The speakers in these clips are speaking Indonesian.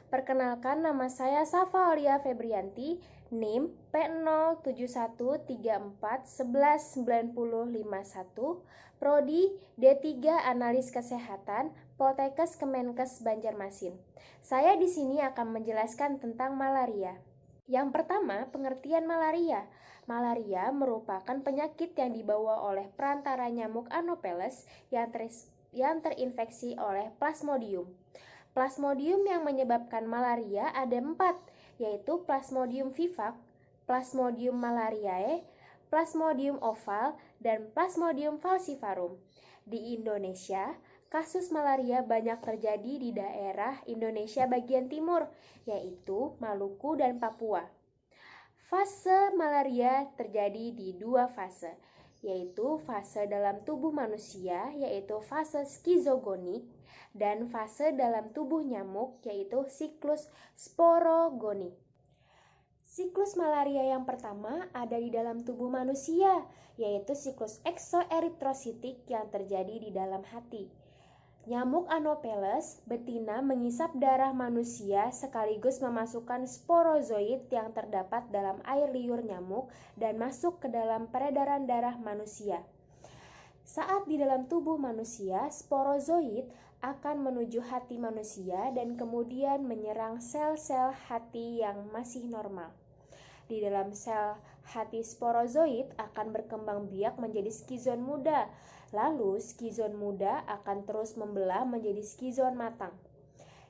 perkenalkan nama saya Safa Aulia Febrianti, NIM P07134119051, Prodi D3 Analis Kesehatan, Poltekkes Kemenkes Banjarmasin. Saya di sini akan menjelaskan tentang malaria. Yang pertama, pengertian malaria. Malaria merupakan penyakit yang dibawa oleh perantara nyamuk Anopheles yang terinfeksi oleh Plasmodium. Plasmodium yang menyebabkan malaria ada 4, yaitu Plasmodium vivax, Plasmodium malariae, Plasmodium oval, dan Plasmodium falciparum. Di Indonesia, kasus malaria banyak terjadi di daerah Indonesia bagian timur, yaitu Maluku dan Papua. Fase malaria terjadi di 2 fase, yaitu fase dalam tubuh manusia, yaitu fase skizogonik, dan fase dalam tubuh nyamuk, yaitu siklus sporogonik. Siklus malaria yang pertama ada di dalam tubuh manusia, yaitu siklus eksoeritrositik yang terjadi di dalam hati. Nyamuk Anopheles betina mengisap darah manusia sekaligus memasukkan sporozoid yang terdapat dalam air liur nyamuk dan masuk ke dalam peredaran darah manusia. Saat di dalam tubuh manusia, sporozoid akan menuju hati manusia dan kemudian menyerang sel-sel hati yang masih normal. Di dalam sel hati, sporozoid akan berkembang biak menjadi skizon muda. Lalu skizon muda akan terus membelah menjadi skizon matang.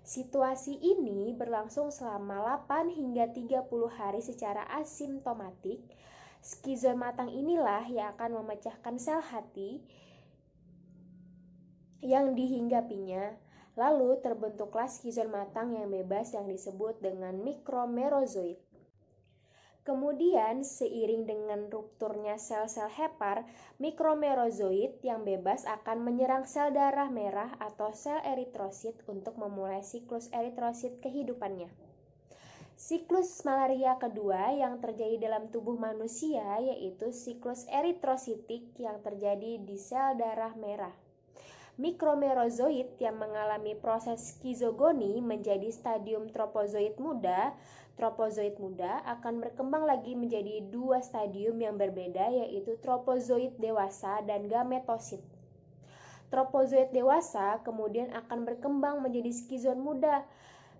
Situasi ini berlangsung selama 8 hingga 30 hari secara asimptomatik. Skizon matang inilah yang akan memecahkan sel hati yang dihinggapinya. Lalu terbentuklah skizon matang yang bebas yang disebut dengan mikromerozoid. Kemudian seiring dengan rupturnya sel-sel hepar, mikromerozoid yang bebas akan menyerang sel darah merah atau sel eritrosit untuk memulai siklus eritrosit kehidupannya. Siklus malaria kedua yang terjadi dalam tubuh manusia yaitu siklus eritrositik yang terjadi di sel darah merah. Mikromerozoid yang mengalami proses skizogoni menjadi stadium tropozoid muda. Tropozoid muda akan berkembang lagi menjadi 2 stadium yang berbeda yaitu tropozoid dewasa dan gametosit. Tropozoid dewasa kemudian akan berkembang menjadi skizon muda.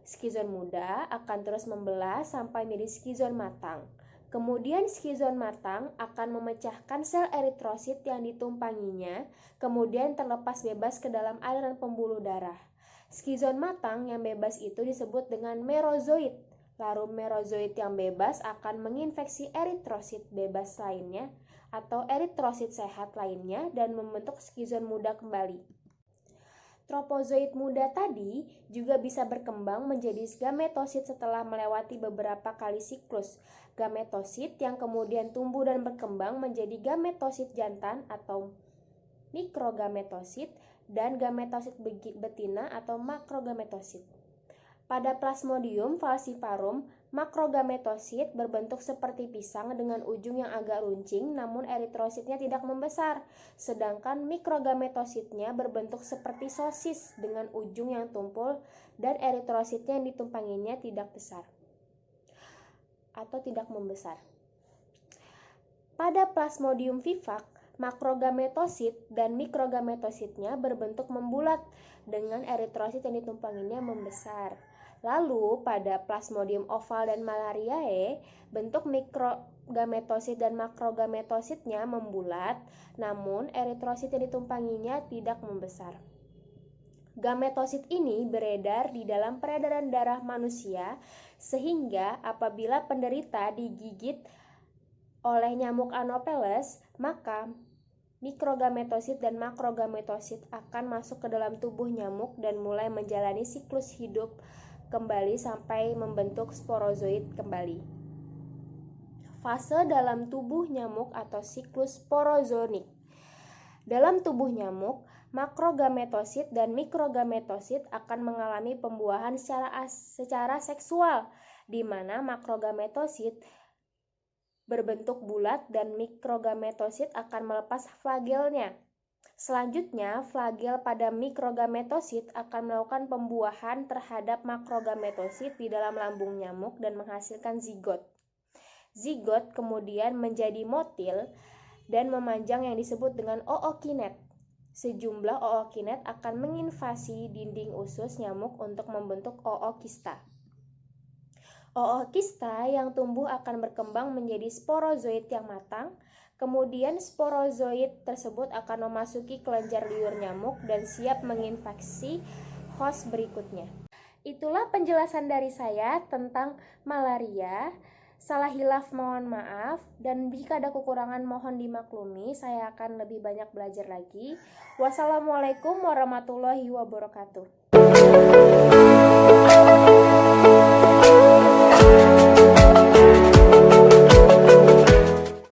Skizon muda akan terus membelah sampai menjadi skizon matang. Kemudian skizon matang akan memecahkan sel eritrosit yang ditumpanginya, kemudian terlepas bebas ke dalam aliran pembuluh darah. Skizon matang yang bebas itu disebut dengan merozoid. Lalu merozoid yang bebas akan menginfeksi eritrosit bebas lainnya atau eritrosit sehat lainnya dan membentuk skizon muda kembali. Tropozoid muda tadi juga bisa berkembang menjadi gametosit setelah melewati beberapa kali siklus. Gametosit yang kemudian tumbuh dan berkembang menjadi gametosit jantan atau mikrogametosit dan gametosit betina atau makrogametosit. Pada Plasmodium falciparum, makrogametosit berbentuk seperti pisang dengan ujung yang agak runcing namun eritrositnya tidak membesar, sedangkan mikrogametositnya berbentuk seperti sosis dengan ujung yang tumpul dan eritrositnya yang ditumpanginya tidak besar atau tidak membesar. Pada Plasmodium vivax, makrogametosit dan mikrogametositnya berbentuk membulat dengan eritrosit yang ditumpanginya membesar. Lalu pada Plasmodium oval dan malariae, bentuk mikrogametosit dan makrogametositnya membulat, namun eritrosit yang ditumpanginya tidak membesar. Gametosit ini beredar di dalam peredaran darah manusia, sehingga apabila penderita digigit oleh nyamuk Anopheles, maka mikrogametosit dan makrogametosit akan masuk ke dalam tubuh nyamuk dan mulai menjalani siklus hidup kembali sampai membentuk sporozoid kembali. Fase dalam tubuh nyamuk atau siklus sporozonik. Dalam tubuh nyamuk, makrogametosit dan mikrogametosit akan mengalami pembuahan secara seksual, di mana makrogametosit berbentuk bulat dan mikrogametosit akan melepas flagelnya. Selanjutnya, flagel pada mikrogametosit akan melakukan pembuahan terhadap makrogametosit di dalam lambung nyamuk dan menghasilkan zigot. Zigot kemudian menjadi motil dan memanjang yang disebut dengan ookinet. Sejumlah ookinet akan menginvasi dinding usus nyamuk untuk membentuk ookista. Ookista yang tumbuh akan berkembang menjadi sporozoid yang matang. Kemudian sporozoid tersebut akan memasuki kelenjar liur nyamuk dan siap menginfeksi host berikutnya. Itulah penjelasan dari saya tentang malaria. Salah hilaf mohon maaf, dan jika ada kekurangan mohon dimaklumi. Saya akan lebih banyak belajar lagi. Wassalamualaikum warahmatullahi wabarakatuh.